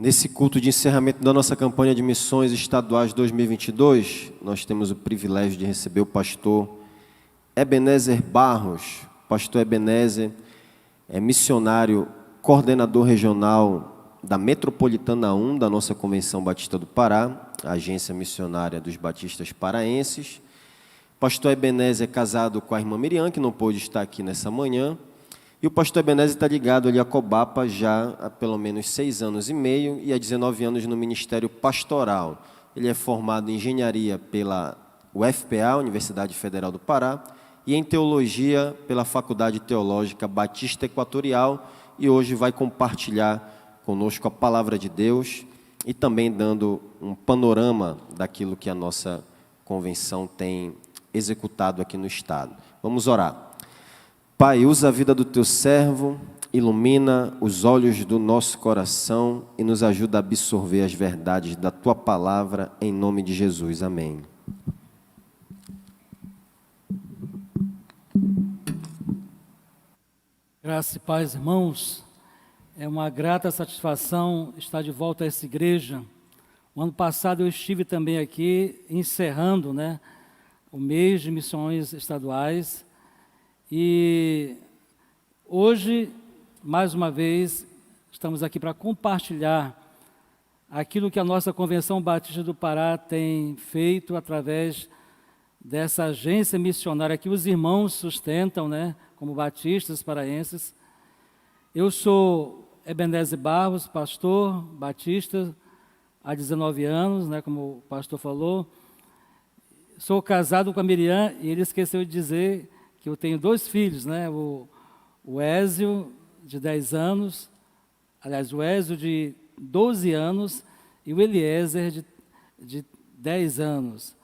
Nesse culto de encerramento da nossa campanha de missões estaduais 2022, nós temos o privilégio de receber o pastor Ebenezer Barros. O pastor Ebenezer é missionário, coordenador regional da Metropolitana 1 da nossa Convenção Batista do Pará, a agência missionária dos batistas paraenses. O pastor Ebenezer é casado com a irmã Miriam, que não pôde estar aqui nessa manhã. E o pastor Ebenezer está ligado ali à Cobapa já há pelo menos 6 anos e meio e há 19 anos no Ministério Pastoral. Ele é formado em engenharia pela UFPA, Universidade Federal do Pará, e em teologia pela Faculdade Teológica Batista Equatorial, e hoje vai compartilhar conosco a palavra de Deus e também dando um panorama daquilo que a nossa convenção tem executado aqui no Estado. Vamos orar. Pai, usa a vida do Teu servo, ilumina os olhos do nosso coração e nos ajuda a absorver as verdades da Tua palavra, em nome de Jesus. Amém. Graça e paz, irmãos. É uma grata satisfação estar de volta a essa igreja. O ano passado eu estive também aqui, encerrando, o mês de missões estaduais. E hoje, mais uma vez, estamos aqui para compartilhar aquilo que a nossa Convenção Batista do Pará tem feito através dessa agência missionária que os irmãos sustentam, como batistas paraenses. Eu sou Ebenezer Barros, pastor batista há 19 anos, como o pastor falou. Sou casado com a Miriam e ele esqueceu de dizer que eu tenho 2 filhos, o Ézio, de 10 anos, aliás, o Ézio, de 12 anos, e o Eliezer, de 10 anos.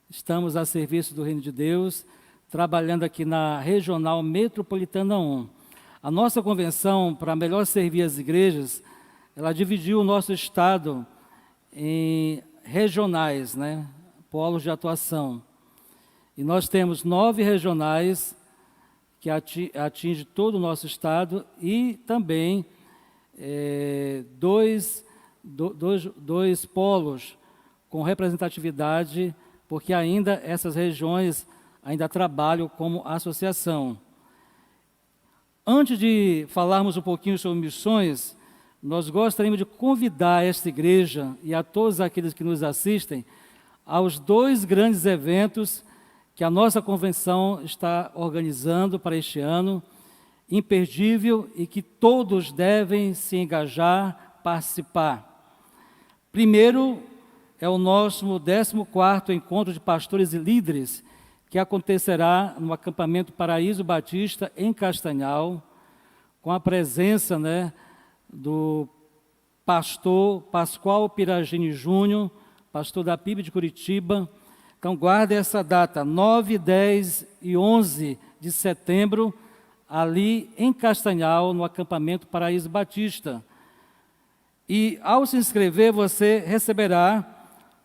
Estamos a serviço do Reino de Deus, trabalhando aqui na Regional Metropolitana 1. A nossa convenção, para melhor servir as igrejas, ela dividiu o nosso estado em regionais, polos de atuação. E nós temos 9 regionais que atingem todo o nosso estado e também dois polos com representatividade, porque ainda essas regiões ainda trabalham como associação. Antes de falarmos um pouquinho sobre missões, nós gostaríamos de convidar esta igreja e a todos aqueles que nos assistem aos 2 grandes eventos que a nossa convenção está organizando para este ano, imperdível e que todos devem se engajar, participar. Primeiro é o nosso 14º Encontro de Pastores e Líderes, que acontecerá no acampamento Paraíso Batista, em Castanhal, com a presença do pastor Pascoal Piragini Júnior, pastor da PIB de Curitiba. Então, guarde essa data, 9, 10 e 11 de setembro, ali em Castanhal, no acampamento Paraíso Batista. E, ao se inscrever, você receberá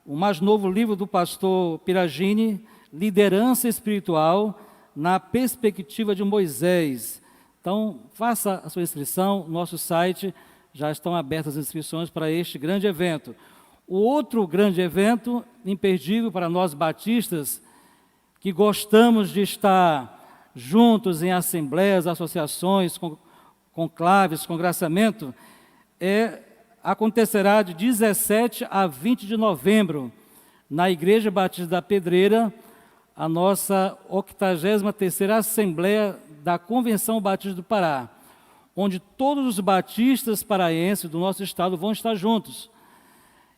o mais novo livro do pastor Piragini, Liderança Espiritual na Perspectiva de Moisés. Então, faça a sua inscrição, no nosso site já estão abertas as inscrições para este grande evento. O outro grande evento, imperdível para nós batistas, que gostamos de estar juntos em assembleias, associações, conclaves, congraçamento, acontecerá de 17 a 20 de novembro, na Igreja Batista da Pedreira, a nossa 83ª Assembleia da Convenção Batista do Pará, onde todos os batistas paraenses do nosso estado vão estar juntos.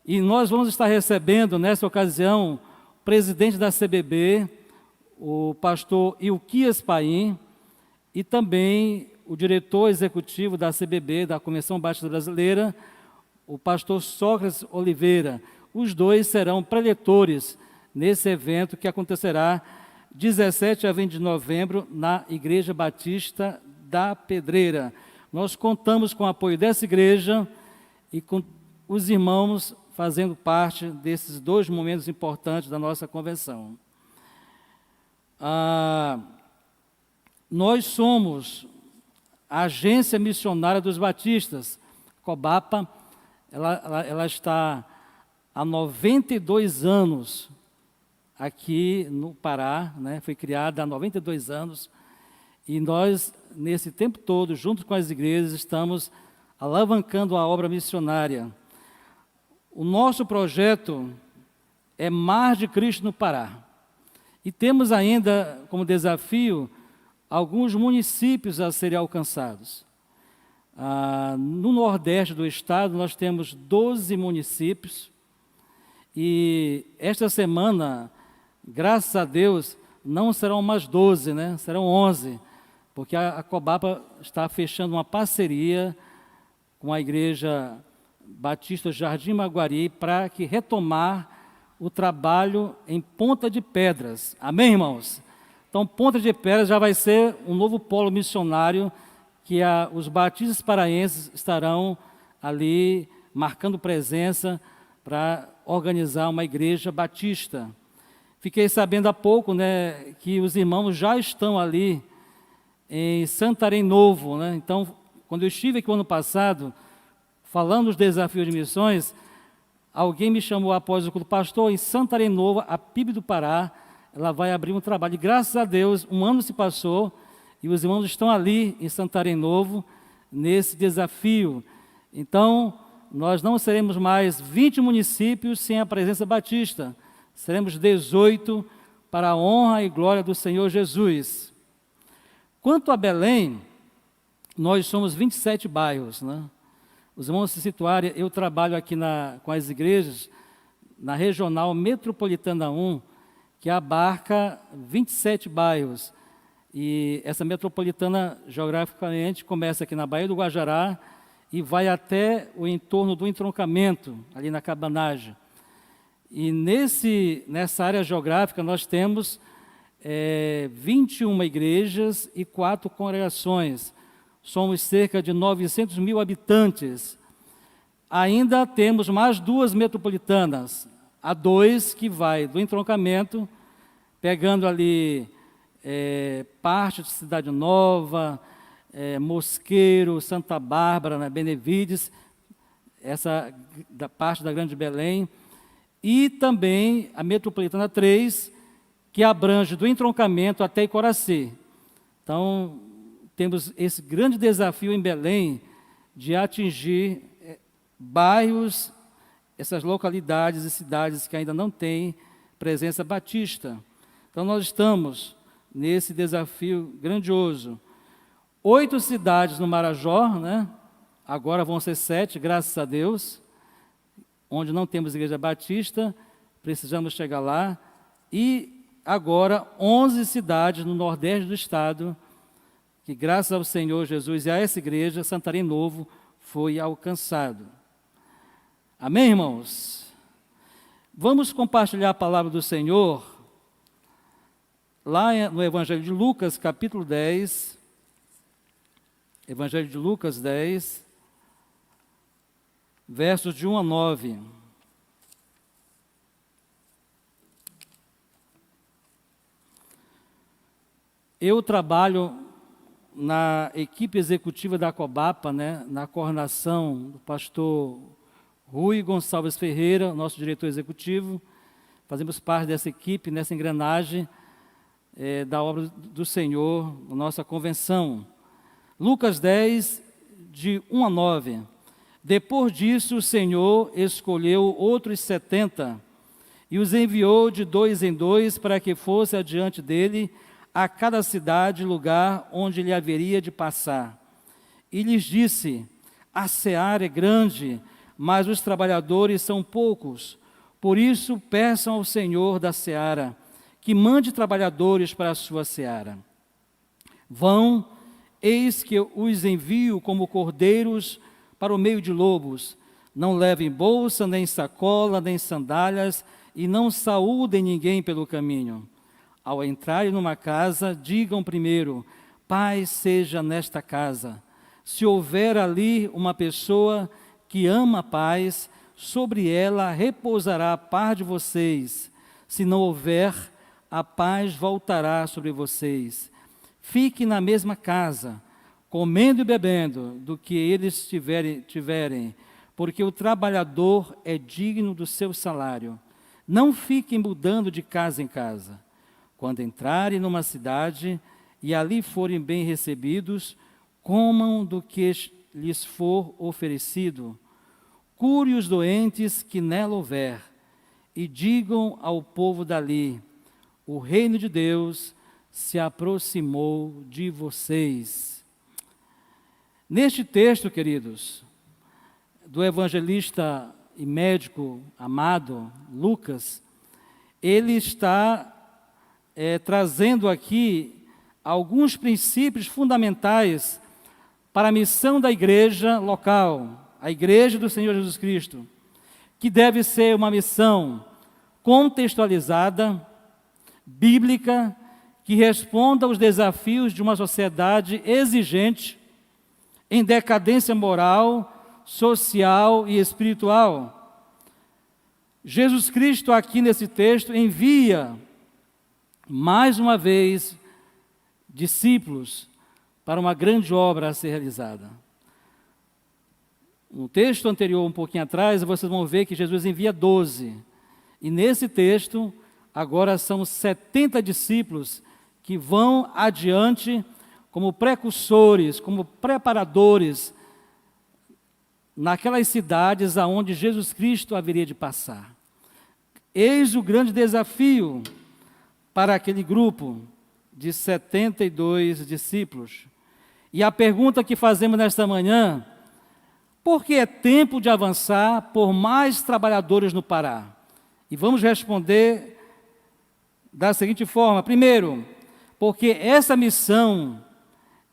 E nós vamos estar recebendo, nessa ocasião, o presidente da CBB, o pastor Ilquias Paim, e também o diretor executivo da CBB, da Convenção Batista Brasileira, o pastor Sócrates Oliveira. Os 2 serão preletores nesse evento que acontecerá 17 a 20 de novembro na Igreja Batista da Pedreira. Nós contamos com o apoio dessa igreja e com os irmãos fazendo parte desses 2 momentos importantes da nossa convenção. Nós somos a Agência Missionária dos Batistas, Cobapa. ela está há 92 anos aqui no Pará, né? Foi criada há 92 anos, e nós, nesse tempo todo, junto com as igrejas, estamos alavancando a obra missionária. O nosso projeto é Mar de Cristo no Pará. E temos ainda como desafio alguns municípios a serem alcançados. No nordeste do estado, nós temos 12 municípios. E esta semana, graças a Deus, não serão mais 12, né? Serão 11, porque a Cobapa está fechando uma parceria com a Igreja Batista Jardim Maguari para que retomar o trabalho em Ponta de Pedras. Amém, irmãos? Então, Ponta de Pedras já vai ser um novo polo missionário que os batistas paraenses estarão ali marcando presença para organizar uma igreja batista. Fiquei sabendo há pouco, né, que os irmãos já estão ali em Santarém Novo, né? Então, quando eu estive aqui no ano passado, falando dos desafios de missões, alguém me chamou após o culto, pastor, em Santarém Novo, a PIB do Pará, ela vai abrir um trabalho. E graças a Deus, um ano se passou e os irmãos estão ali em Santarém Novo, nesse desafio. Então, nós não seremos mais 20 municípios sem a presença batista. Seremos 18 para a honra e glória do Senhor Jesus. Quanto a Belém, nós somos 27 bairros, né? Os irmãos se situarem, eu trabalho aqui com as igrejas, na Regional Metropolitana 1, que abarca 27 bairros. E essa metropolitana, geograficamente, começa aqui na Baía do Guajará e vai até o entorno do entroncamento, ali na Cabanagem. E nessa área geográfica nós temos 21 igrejas e 4 congregações. Somos cerca de 900 mil habitantes. Ainda temos mais 2 metropolitanas. A 2 que vai do entroncamento, pegando ali parte de Cidade Nova, Mosqueiro, Santa Bárbara, né, Benevides, essa parte da Grande Belém, e também a metropolitana 3, que abrange do entroncamento até Icoracê. Então, temos esse grande desafio em Belém de atingir bairros, essas localidades e cidades que ainda não têm presença batista. Então, nós estamos nesse desafio grandioso. 8 cidades no Marajó, né? Agora vão ser 7, graças a Deus, onde não temos igreja batista, precisamos chegar lá. E agora 11 cidades no nordeste do estado, que graças ao Senhor Jesus e a essa igreja, Santarém Novo foi alcançado. Amém, irmãos? Vamos compartilhar a palavra do Senhor, lá no Evangelho de Lucas, capítulo 10, Evangelho de Lucas 10, versos de 1 a 9. Eu trabalho na equipe executiva da Cobapa, né, na coordenação do pastor Rui Gonçalves Ferreira, nosso diretor executivo. Fazemos parte dessa equipe, nessa engrenagem da obra do Senhor, na nossa convenção. Lucas 10, de 1 a 9. Depois disso, o Senhor escolheu outros 70 e os enviou de 2 em 2 para que fosse adiante dele a cada cidade e lugar onde ele haveria de passar. E lhes disse: a seara é grande, mas os trabalhadores são poucos. Por isso, peçam ao Senhor da seara que mande trabalhadores para a sua seara. Vão, eis que eu os envio como cordeiros para o meio de lobos. Não levem bolsa, nem sacola, nem sandálias, e não saúdem ninguém pelo caminho. Ao entrarem numa casa, digam primeiro: paz seja nesta casa. Se houver ali uma pessoa que ama a paz, sobre ela repousará a paz de vocês. Se não houver, a paz voltará sobre vocês. Fique na mesma casa, comendo e bebendo do que eles tiverem, porque o trabalhador é digno do seu salário. Não fiquem mudando de casa em casa. Quando entrarem numa cidade e ali forem bem recebidos, comam do que lhes for oferecido. Cure os doentes que nela houver, e digam ao povo dali: o reino de Deus se aproximou de vocês. Neste texto, queridos, do evangelista e médico amado Lucas, ele está trazendo aqui alguns princípios fundamentais para a missão da igreja local, a igreja do Senhor Jesus Cristo, que deve ser uma missão contextualizada, bíblica, que responda aos desafios de uma sociedade exigente, em decadência moral, social e espiritual. Jesus Cristo, aqui nesse texto, envia, mais uma vez, discípulos para uma grande obra a ser realizada. No texto anterior, um pouquinho atrás, vocês vão ver que Jesus envia 12. E nesse texto, agora são 70 discípulos que vão adiante como precursores, como preparadores naquelas cidades aonde Jesus Cristo haveria de passar. Eis o grande desafio para aquele grupo de 72 discípulos. E a pergunta que fazemos nesta manhã: por que é tempo de avançar por mais trabalhadores no Pará? E vamos responder da seguinte forma: primeiro, porque essa missão,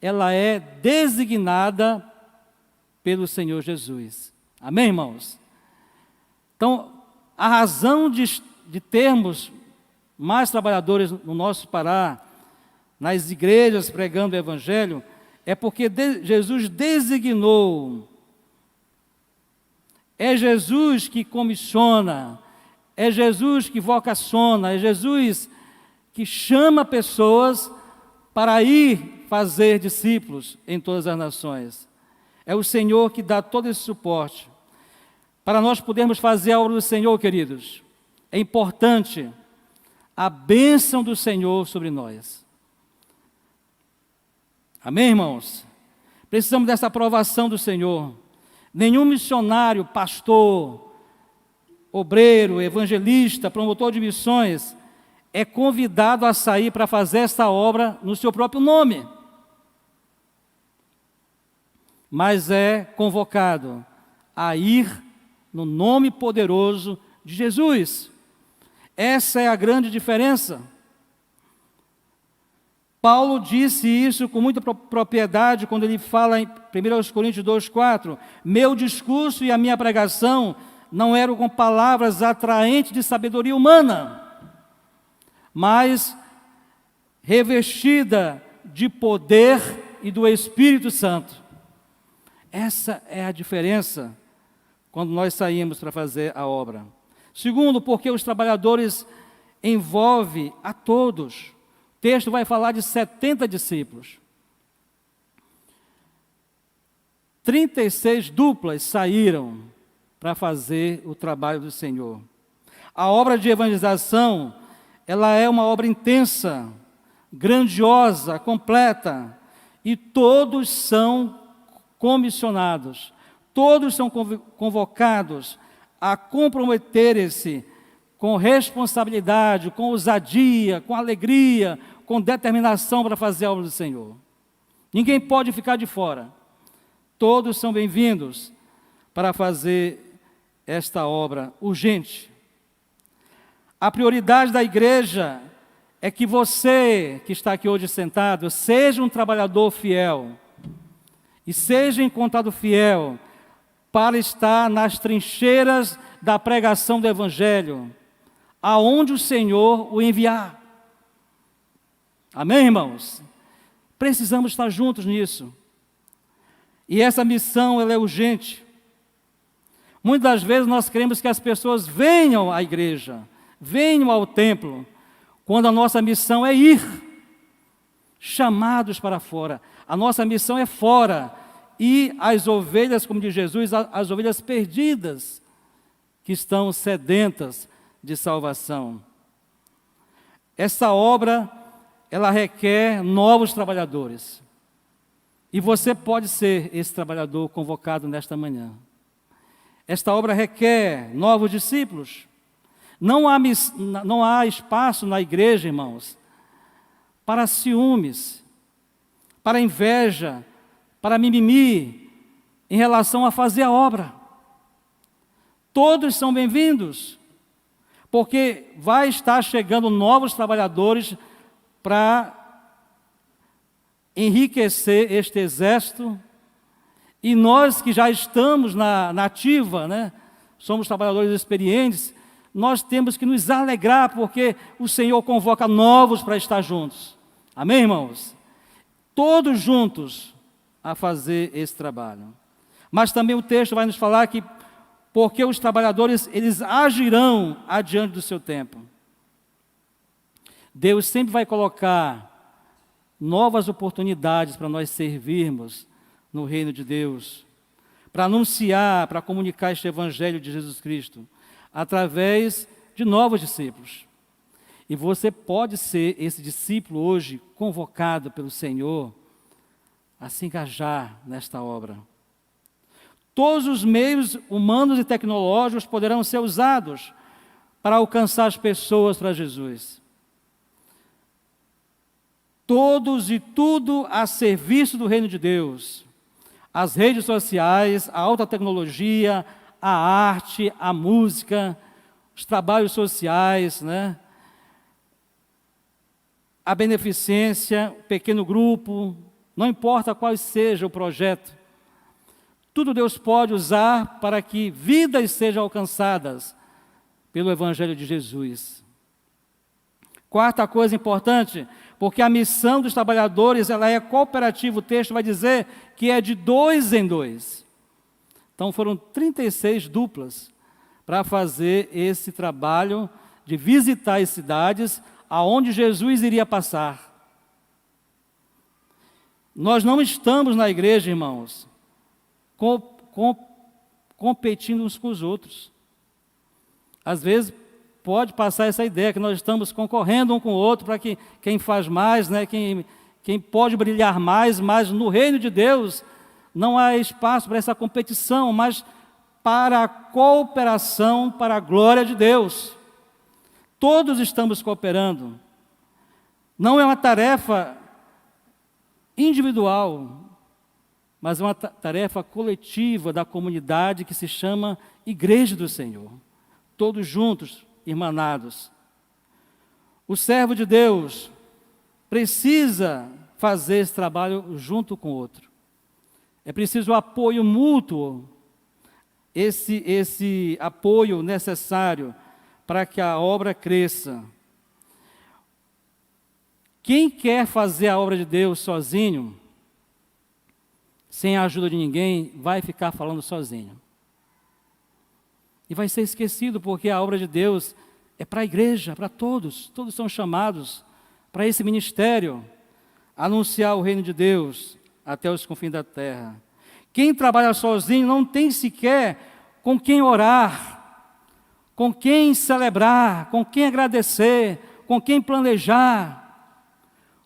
ela é designada pelo Senhor Jesus. Amém, irmãos? Então, a razão de termos mais trabalhadores no nosso Pará, nas igrejas pregando o Evangelho, é porque Jesus designou. É Jesus que comissiona, é Jesus que vocaciona, é Jesus que chama pessoas para ir fazer discípulos em todas as nações. É o Senhor que dá todo esse suporte. Para nós podermos fazer a obra do Senhor, queridos, é importante a bênção do Senhor sobre nós. Amém, irmãos? Precisamos dessa aprovação do Senhor. Nenhum missionário, pastor, obreiro, evangelista, promotor de missões é convidado a sair para fazer esta obra no seu próprio nome, mas é convocado a ir no nome poderoso de Jesus. Essa é a grande diferença. Paulo disse isso com muita propriedade quando ele fala em 1 Coríntios 2,4: meu discurso e a minha pregação não eram com palavras atraentes de sabedoria humana, mas revestida de poder e do Espírito Santo. Essa é a diferença quando nós saímos para fazer a obra. Segundo, porque os trabalhadores envolvem a todos. O texto vai falar de 70 discípulos. 36 duplas saíram para fazer o trabalho do Senhor. A obra de evangelização, ela é uma obra intensa, grandiosa, completa, e todos são comissionados, todos são convocados a comprometerem-se com responsabilidade, com ousadia, com alegria, com determinação para fazer a obra do Senhor. Ninguém pode ficar de fora. Todos são bem-vindos para fazer esta obra urgente. A prioridade da igreja é que você, que está aqui hoje sentado, seja um trabalhador fiel e seja encontrado fiel para estar nas trincheiras da pregação do Evangelho, aonde o Senhor o enviar. Amém, irmãos? Precisamos estar juntos nisso. E essa missão, ela é urgente. Muitas das vezes nós queremos que as pessoas venham à igreja, venham ao templo, quando a nossa missão é ir, chamados para fora. A nossa missão é fora, e as ovelhas, como diz Jesus, as ovelhas perdidas, que estão sedentas de salvação. Essa obra, ela requer novos trabalhadores. E você pode ser esse trabalhador convocado nesta manhã. Esta obra requer novos discípulos. Não há espaço na igreja, irmãos, para ciúmes, para inveja, para mimimi, em relação a fazer a obra. Todos são bem-vindos, porque vai estar chegando novos trabalhadores para enriquecer este exército, e nós que já estamos na ativa, né, somos trabalhadores experientes, nós temos que nos alegrar, porque o Senhor convoca novos para estar juntos. Amém, irmãos? Todos juntos a fazer esse trabalho. Mas também o texto vai nos falar que porque os trabalhadores, eles agirão adiante do seu tempo. Deus sempre vai colocar novas oportunidades para nós servirmos no reino de Deus, para anunciar, para comunicar este evangelho de Jesus Cristo, através de novos discípulos. E você pode ser esse discípulo hoje convocado pelo Senhor a se engajar nesta obra. Todos os meios humanos e tecnológicos poderão ser usados para alcançar as pessoas para Jesus. Todos e tudo a serviço do reino de Deus. As redes sociais, a alta tecnologia, a arte, a música, os trabalhos sociais, né? A beneficência, o pequeno grupo, não importa qual seja o projeto, tudo Deus pode usar para que vidas sejam alcançadas pelo Evangelho de Jesus. Quarta coisa importante, porque a missão dos trabalhadores ela é cooperativa, o texto vai dizer que é de 2 em 2. Então foram 36 duplas para fazer esse trabalho de visitar as cidades aonde Jesus iria passar. Nós não estamos na igreja, irmãos, competindo uns com os outros. Às vezes pode passar essa ideia que nós estamos concorrendo um com o outro para que quem faz mais, né, quem pode brilhar mais, mas no reino de Deus não há espaço para essa competição, mas para a cooperação, para a glória de Deus. Todos estamos cooperando. Não é uma tarefa individual, mas é uma tarefa coletiva da comunidade que se chama Igreja do Senhor. Todos juntos, irmanados. O servo de Deus precisa fazer esse trabalho junto com o outro. É preciso o apoio mútuo, esse apoio necessário para que a obra cresça. Quem quer fazer a obra de Deus sozinho, sem a ajuda de ninguém, vai ficar falando sozinho. E vai ser esquecido, porque a obra de Deus é para a igreja, para todos. Todos são chamados para esse ministério, anunciar o reino de Deus até os confins da terra. Quem trabalha sozinho não tem sequer com quem orar, com quem celebrar, com quem agradecer, com quem planejar,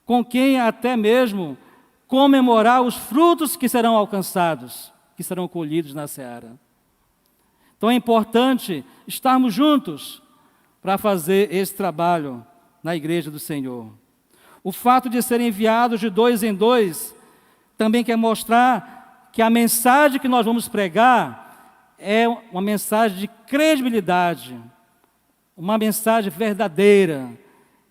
com quem até mesmo comemorar os frutos que serão alcançados, que serão colhidos na seara. Então é importante estarmos juntos para fazer esse trabalho na igreja do Senhor. O fato de serem enviados de 2 em 2 também quer mostrar que a mensagem que nós vamos pregar é uma mensagem de credibilidade, uma mensagem verdadeira,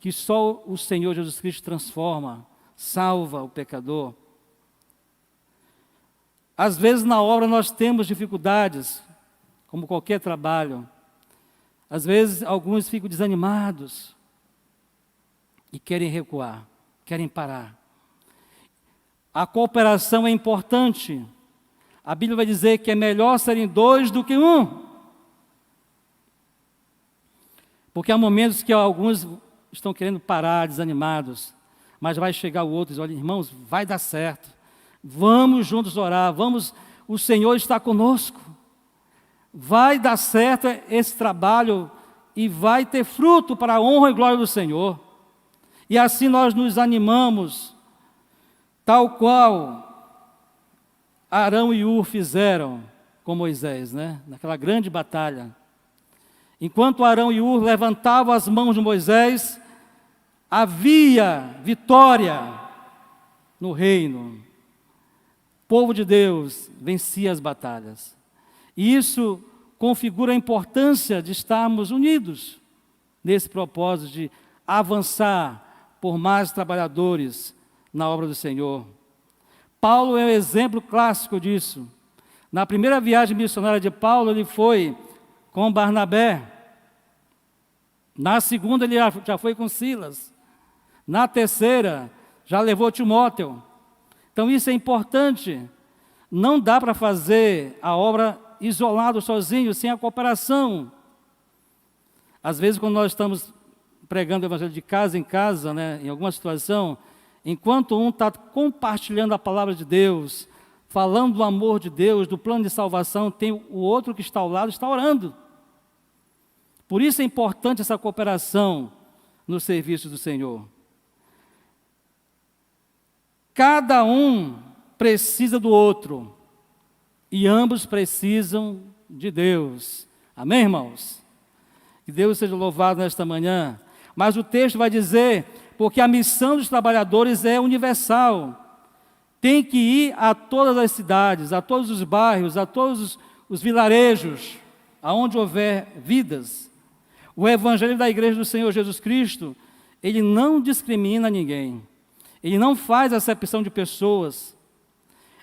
que só o Senhor Jesus Cristo transforma, salva o pecador. Às vezes na obra nós temos dificuldades, como qualquer trabalho. Às vezes alguns ficam desanimados e querem recuar, querem parar. A cooperação é importante. A Bíblia vai dizer que é melhor serem 2 do que 1. Porque há momentos que alguns estão querendo parar, desanimados, mas vai chegar o outro e diz: olha, irmãos, vai dar certo, Vamos juntos orar, o Senhor está conosco. Vai dar certo esse trabalho e vai ter fruto para a honra e glória do Senhor. E assim nós nos animamos, tal qual Arão e Hur fizeram com Moisés, né? Naquela grande batalha. Enquanto Arão e Hur levantavam as mãos de Moisés, havia vitória no reino. O povo de Deus vencia as batalhas. E isso configura a importância de estarmos unidos nesse propósito de avançar por mais trabalhadores na obra do Senhor. Paulo é um exemplo clássico disso. Na primeira viagem missionária de Paulo, ele foi com Barnabé. Na segunda, ele já foi com Silas. Na terceira, já levou Timóteo. Então, isso é importante. Não dá para fazer a obra isolado, sozinho, sem a cooperação. Às vezes, quando nós estamos pregando o evangelho de casa em casa, né, em alguma situação, enquanto um está compartilhando a palavra de Deus, falando do amor de Deus, do plano de salvação, tem o outro que está ao lado, está orando. Por isso é importante essa cooperação no serviço do Senhor. Cada um precisa do outro, e ambos precisam de Deus. Amém, irmãos? Que Deus seja louvado nesta manhã. Mas o texto vai dizer, porque a missão dos trabalhadores é universal. Tem que ir a todas as cidades, a todos os bairros, a todos os vilarejos, aonde houver vidas. O evangelho da igreja do Senhor Jesus Cristo, ele não discrimina ninguém. Ele não faz acepção de pessoas.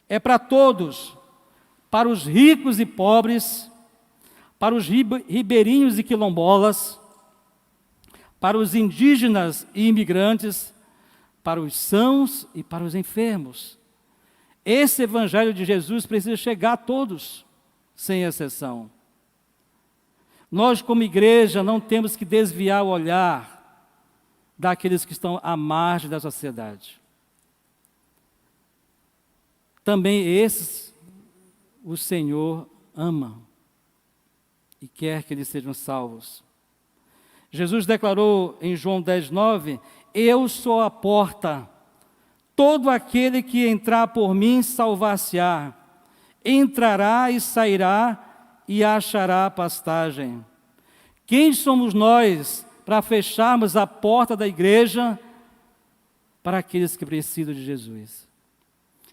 É para todos, para os ricos e pobres, para os ribeirinhos e quilombolas, para os indígenas e imigrantes, para os sãos e para os enfermos. Esse evangelho de Jesus precisa chegar a todos, sem exceção. Nós, como igreja, não temos que desviar o olhar daqueles que estão à margem da sociedade. Também esses o Senhor ama e quer que eles sejam salvos. Jesus declarou em João 10:9, eu sou a porta, todo aquele que entrar por mim salvar-se-á, entrará e sairá e achará pastagem. Quem somos nós para fecharmos a porta da igreja para aqueles que precisam de Jesus?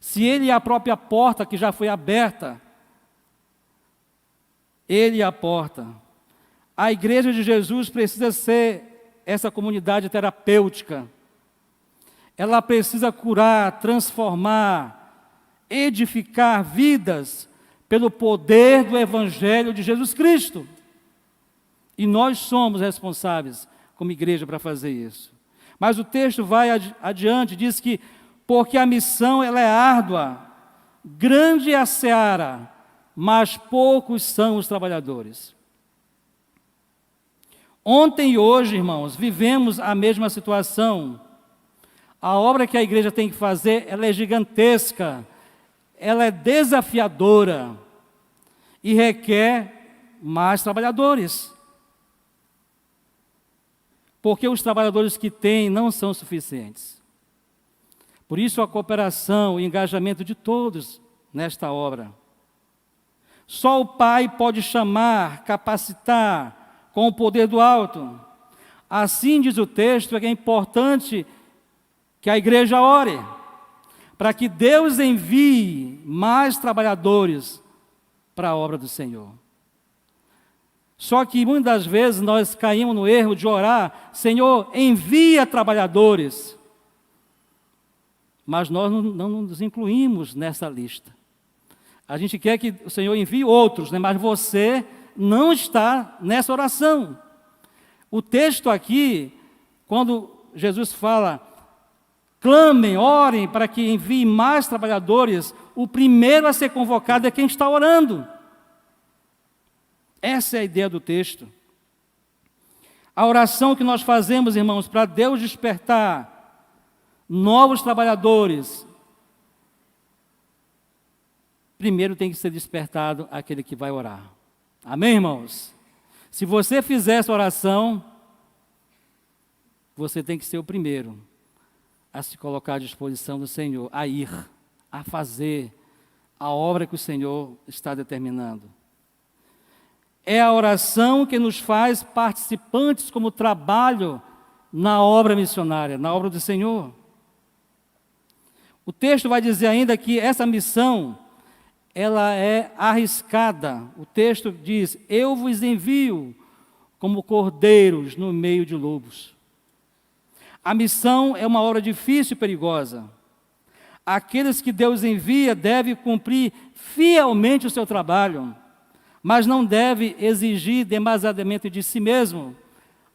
Se Ele é a própria porta que já foi aberta, Ele é a porta. A igreja de Jesus precisa ser essa comunidade terapêutica. Ela precisa curar, transformar, edificar vidas pelo poder do Evangelho de Jesus Cristo. E nós somos responsáveis, como igreja, para fazer isso. Mas o texto vai adiante, diz que, porque a missão ela é árdua, grande é a seara, mas poucos são os trabalhadores. Ontem e hoje, irmãos, vivemos a mesma situação. A obra que a igreja tem que fazer, ela é gigantesca, ela é desafiadora e requer mais trabalhadores. Porque os trabalhadores que tem não são suficientes. Por isso a cooperação e engajamento de todos nesta obra. Só o Pai pode chamar, capacitar com o poder do alto. Assim diz o texto, é importante que a igreja ore, para que Deus envie mais trabalhadores para a obra do Senhor. Só que muitas vezes nós caímos no erro de orar, Senhor, envia trabalhadores. Mas nós não nos incluímos nessa lista. A gente quer que o Senhor envie outros, né? Mas você não está nessa oração. O texto aqui, quando Jesus fala, clamem, orem para que envie mais trabalhadores, o primeiro a ser convocado é quem está orando. Essa é a ideia do texto. A oração que nós fazemos, irmãos, para Deus despertar novos trabalhadores, primeiro tem que ser despertado aquele que vai orar. Amém, irmãos? Se você fizer essa oração, você tem que ser o primeiro a se colocar à disposição do Senhor, a ir, a fazer a obra que o Senhor está determinando. É a oração que nos faz participantes como trabalho na obra missionária, na obra do Senhor. O texto vai dizer ainda que essa missão, ela é arriscada. O texto diz: eu vos envio como cordeiros no meio de lobos. A missão é uma obra difícil e perigosa. Aqueles que Deus envia devem cumprir fielmente o seu trabalho, mas não deve exigir demasiadamente de si mesmo,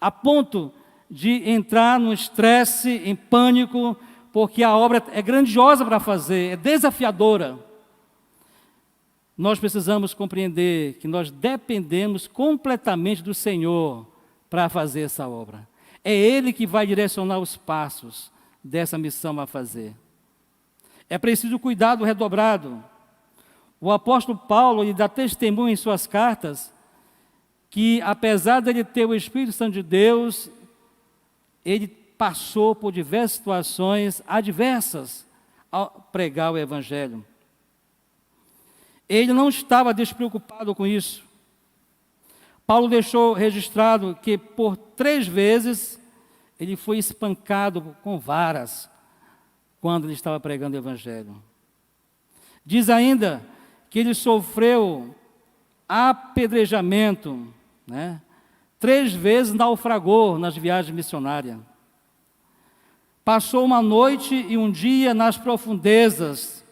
a ponto de entrar no estresse, em pânico, porque a obra é grandiosa para fazer, é desafiadora. Nós precisamos compreender que nós dependemos completamente do Senhor para fazer essa obra. É Ele que vai direcionar os passos dessa missão a fazer. É preciso cuidado redobrado. O apóstolo Paulo lhe dá testemunho em suas cartas que, apesar de ele ter o Espírito Santo de Deus, ele passou por diversas situações adversas ao pregar o Evangelho. Ele não estava despreocupado com isso. Paulo deixou registrado que por 3 vezes ele foi espancado com varas quando ele estava pregando o Evangelho. Diz ainda que ele sofreu apedrejamento, 3 vezes naufragou nas viagens missionárias. Passou uma noite e um dia nas profundezas,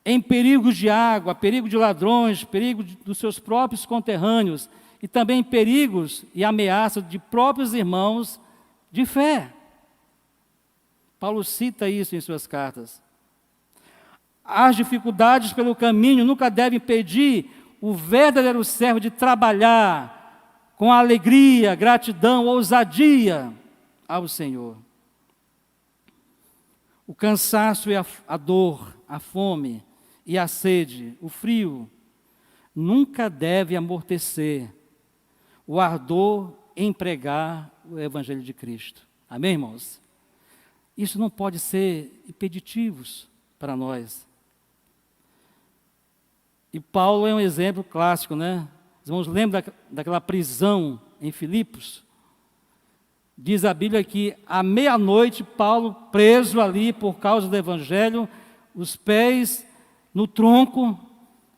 em perigos de água, perigo de ladrões, perigo dos seus próprios conterrâneos e também perigos e ameaças de próprios irmãos de fé. Paulo cita isso em suas cartas. As dificuldades pelo caminho nunca devem impedir o verdadeiro servo de trabalhar com alegria, gratidão, ousadia ao Senhor. O cansaço e a dor, a fome e a sede, o frio, nunca deve amortecer o ardor em pregar o Evangelho de Cristo. Amém, irmãos? Isso não pode ser impeditivos para nós. E Paulo é um exemplo clássico, Os irmãos lembram daquela prisão em Filipos? Diz a Bíblia que à meia-noite, Paulo, preso ali por causa do Evangelho, os pés no tronco,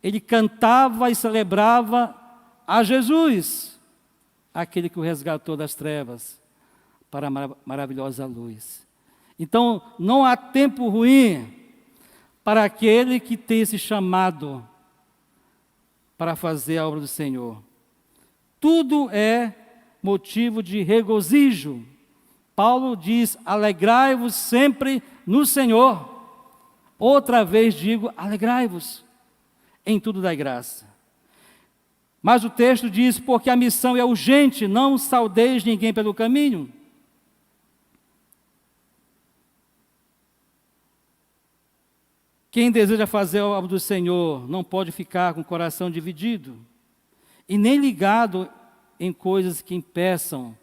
ele cantava e celebrava a Jesus, aquele que o resgatou das trevas para a maravilhosa luz. Então, não há tempo ruim para aquele que tem esse chamado para fazer a obra do Senhor. Tudo é motivo de regozijo. Paulo diz: alegrai-vos sempre no Senhor. Outra vez digo, alegrai-vos, em tudo dai graça. Mas o texto diz: porque a missão é urgente, não saudeis ninguém pelo caminho. Quem deseja fazer a obra do Senhor não pode ficar com o coração dividido e nem ligado em coisas que impeçam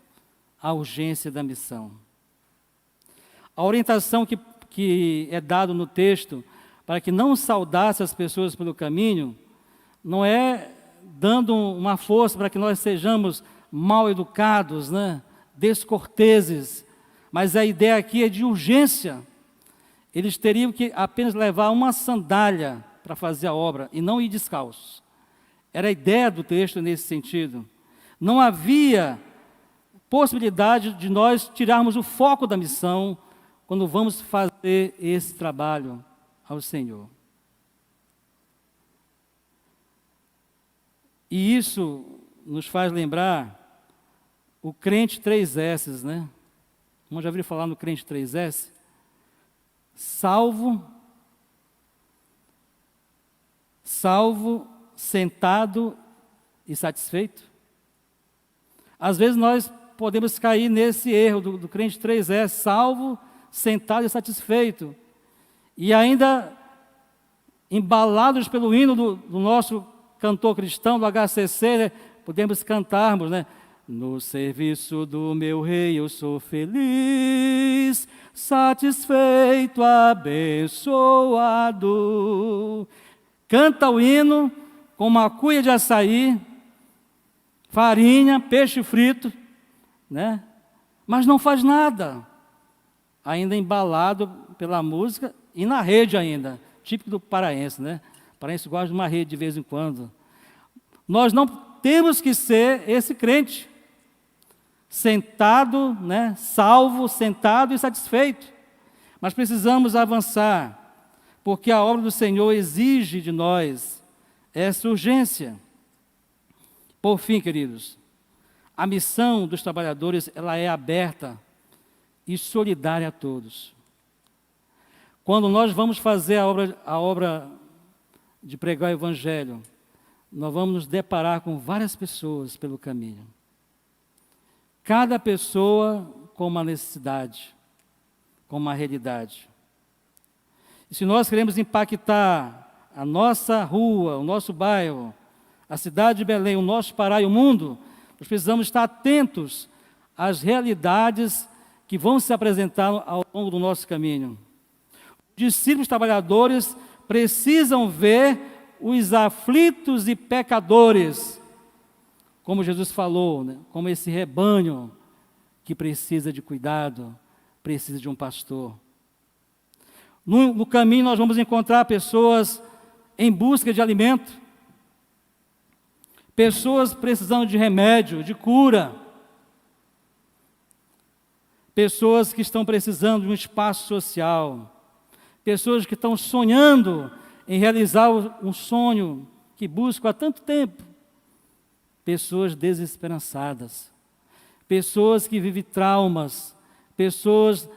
a urgência da missão. A orientação que é dada no texto para que não saudasse as pessoas pelo caminho não é dando uma força para que nós sejamos mal educados, descorteses, mas a ideia aqui é de urgência. Eles teriam que apenas levar uma sandália para fazer a obra e não ir descalços. Era a ideia do texto nesse sentido. Não havia possibilidade de nós tirarmos o foco da missão quando vamos fazer esse trabalho ao Senhor. E isso nos faz lembrar o crente 3S, Vamos já ouvir falar no crente 3S? Salvo, sentado e satisfeito. Às vezes nós podemos cair nesse erro do crente 3S, salvo, sentado e satisfeito. E ainda embalados pelo hino do nosso cantor cristão, do HCC, né? Podemos cantarmos, né? No serviço do meu rei eu sou feliz, satisfeito, abençoado. Canta o hino com uma cuia de açaí, farinha, peixe frito, né? Mas não faz nada, ainda embalado pela música e na rede ainda, típico do paraense, né? O paraense gosta de uma rede de vez em quando. Nós não temos que ser esse crente, sentado, né? Salvo, sentado e satisfeito, mas precisamos avançar, porque a obra do Senhor exige de nós essa urgência. Por fim, queridos, a missão dos trabalhadores, ela é aberta e solidária a todos. Quando nós vamos fazer a obra de pregar o Evangelho, nós vamos nos deparar com várias pessoas pelo caminho. Cada pessoa com uma necessidade, com uma realidade. E se nós queremos impactar a nossa rua, o nosso bairro, a cidade de Belém, o nosso Pará e o mundo, nós precisamos estar atentos às realidades que vão se apresentar ao longo do nosso caminho. Os discípulos trabalhadores precisam ver os aflitos e pecadores, como Jesus falou, né? Como esse rebanho que precisa de cuidado, precisa de um pastor. No caminho nós vamos encontrar pessoas em busca de alimento, pessoas precisando de remédio, de cura, pessoas que estão precisando de um espaço social, pessoas que estão sonhando em realizar um sonho que buscam há tanto tempo, pessoas desesperançadas, pessoas que vivem traumas, pessoas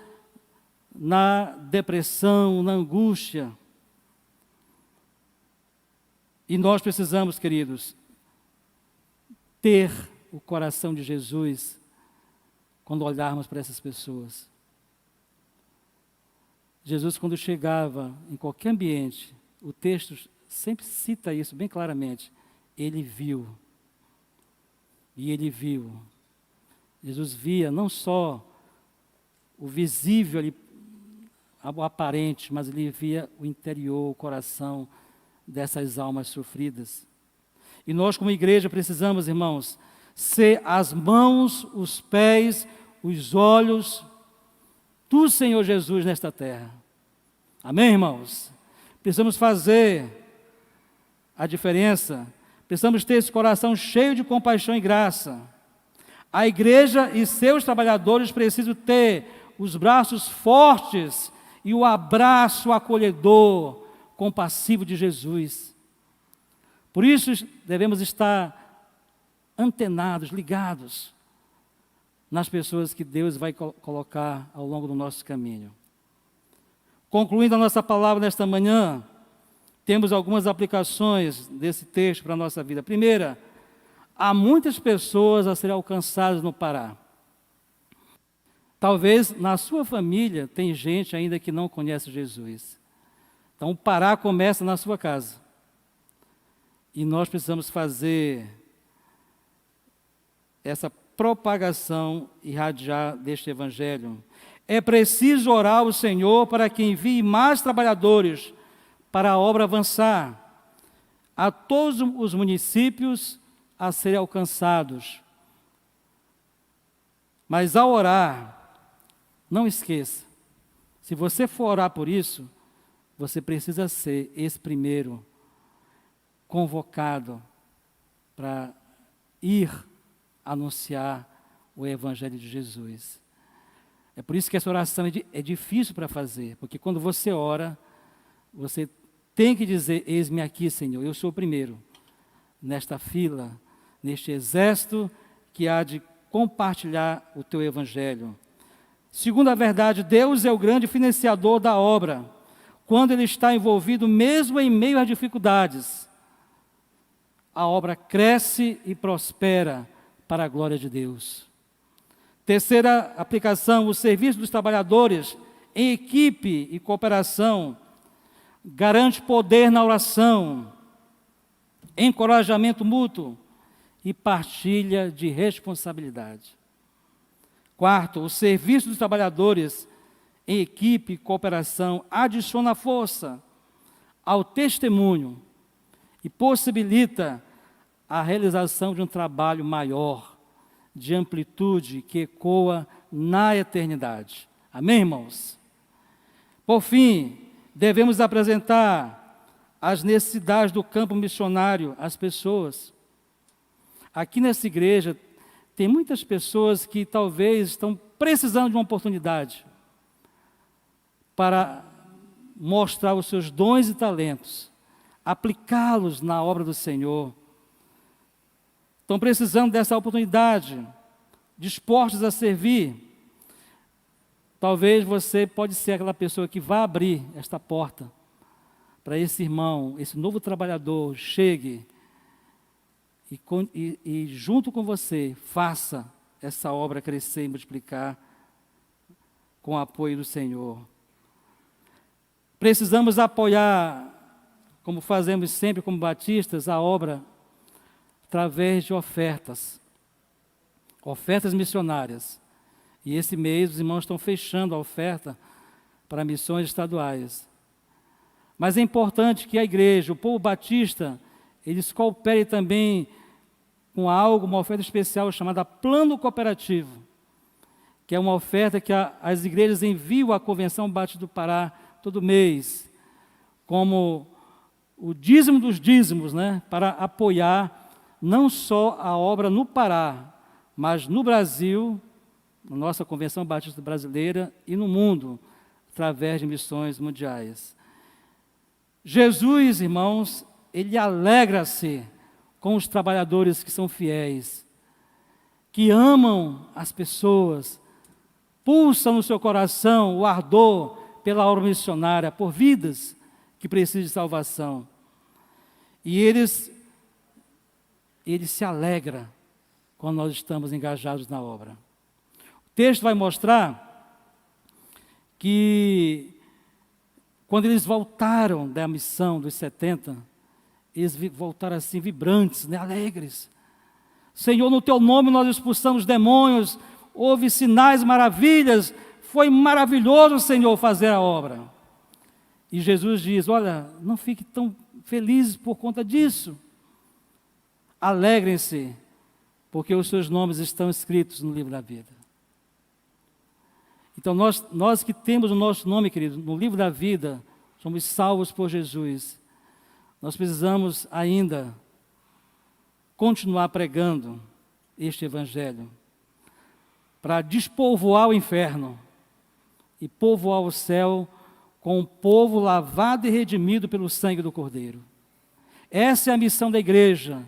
na depressão, na angústia. E nós precisamos, queridos, ter o coração de Jesus quando olharmos para essas pessoas. Jesus, quando chegava em qualquer ambiente, o texto sempre cita isso bem claramente, ele viu. E ele viu. Jesus via não só o visível ali, o aparente, mas ele via o interior, o coração dessas almas sofridas. E nós, como igreja, precisamos, irmãos, ser as mãos, os pés, os olhos do Senhor Jesus nesta terra. Amém, irmãos? Precisamos fazer a diferença, precisamos ter esse coração cheio de compaixão e graça. A igreja e seus trabalhadores precisam ter os braços fortes e o abraço acolhedor, compassivo de Jesus. Por isso devemos estar antenados, ligados nas pessoas que Deus vai colocar ao longo do nosso caminho. Concluindo a nossa palavra nesta manhã, temos algumas aplicações desse texto para a nossa vida. Primeira, há muitas pessoas a serem alcançadas no Pará. Talvez na sua família tem gente ainda que não conhece Jesus. Então o Pará começa na sua casa. E nós precisamos fazer essa propagação e irradiar deste Evangelho. É preciso orar ao Senhor para que envie mais trabalhadores para a obra avançar, a todos os municípios a serem alcançados. Mas ao orar, não esqueça, se você for orar por isso, você precisa ser esse primeiro convocado para ir anunciar o Evangelho de Jesus. É por isso que essa oração é difícil para fazer, porque quando você ora, você tem que dizer, eis-me aqui, Senhor, eu sou o primeiro, nesta fila, neste exército que há de compartilhar o teu Evangelho. Segundo a verdade, Deus é o grande financiador da obra, quando Ele está envolvido mesmo em meio às dificuldades. A obra cresce e prospera para a glória de Deus. Terceira aplicação, o serviço dos trabalhadores em equipe e cooperação garante poder na oração, encorajamento mútuo e partilha de responsabilidade. Quarto, o serviço dos trabalhadores em equipe e cooperação adiciona força ao testemunho e possibilita a realização de um trabalho maior, de amplitude que ecoa na eternidade. Amém, irmãos? Por fim, devemos apresentar as necessidades do campo missionário às pessoas. Aqui nessa igreja, tem muitas pessoas que talvez estão precisando de uma oportunidade para mostrar os seus dons e talentos, aplicá-los na obra do Senhor. Estão precisando dessa oportunidade, dispostos a servir. Talvez você pode ser aquela pessoa que vai abrir esta porta para esse irmão, esse novo trabalhador, chegue e junto com você, faça essa obra crescer e multiplicar com o apoio do Senhor. Precisamos apoiar, como fazemos sempre como batistas, a obra através de ofertas missionárias. E esse mês os irmãos estão fechando a oferta para missões estaduais. Mas é importante que a igreja, o povo batista, eles cooperem também com algo, uma oferta especial chamada Plano Cooperativo, que é uma oferta que as igrejas enviam à Convenção Batista do Pará todo mês, como o dízimo dos dízimos, né, para apoiar não só a obra no Pará, mas no Brasil, na nossa Convenção Batista Brasileira e no mundo, através de missões mundiais. Jesus, irmãos, ele alegra-se com os trabalhadores que são fiéis, que amam as pessoas, pulsam no seu coração o ardor pela obra missionária, por vidas que precisam de salvação. E ele se alegra quando nós estamos engajados na obra. O texto vai mostrar que quando eles voltaram da missão dos 70, eles voltaram assim vibrantes, né, alegres. Senhor, no teu nome nós expulsamos demônios, houve sinais, maravilhas, foi maravilhoso, Senhor, fazer a obra. E Jesus diz, olha, não fiquem tão felizes por conta disso. Alegrem-se, porque os seus nomes estão escritos no livro da vida. Então, nós que temos o nosso nome, querido, no livro da vida, somos salvos por Jesus. Nós precisamos ainda continuar pregando este evangelho para despovoar o inferno e povoar o céu com um povo lavado e redimido pelo sangue do Cordeiro. Essa é a missão da igreja.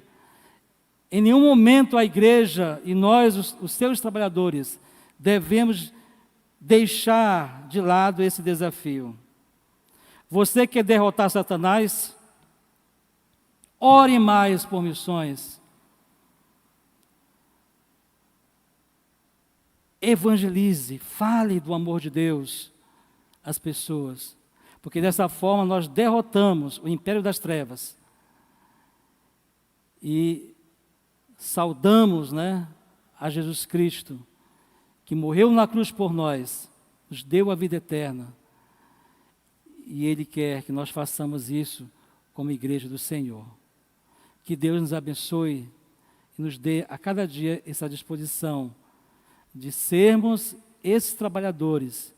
Em nenhum momento a igreja e nós, os seus trabalhadores, devemos deixar de lado esse desafio. Você quer derrotar Satanás? Ore mais por missões. Evangelize, fale do amor de Deus às pessoas, porque dessa forma nós derrotamos o império das trevas e saudamos, né, a Jesus Cristo, que morreu na cruz por nós, nos deu a vida eterna, e Ele quer que nós façamos isso como igreja do Senhor. Que Deus nos abençoe e nos dê a cada dia essa disposição de sermos esses trabalhadores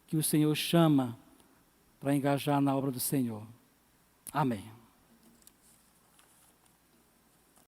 que o Senhor chama para engajar na obra do Senhor. Amém.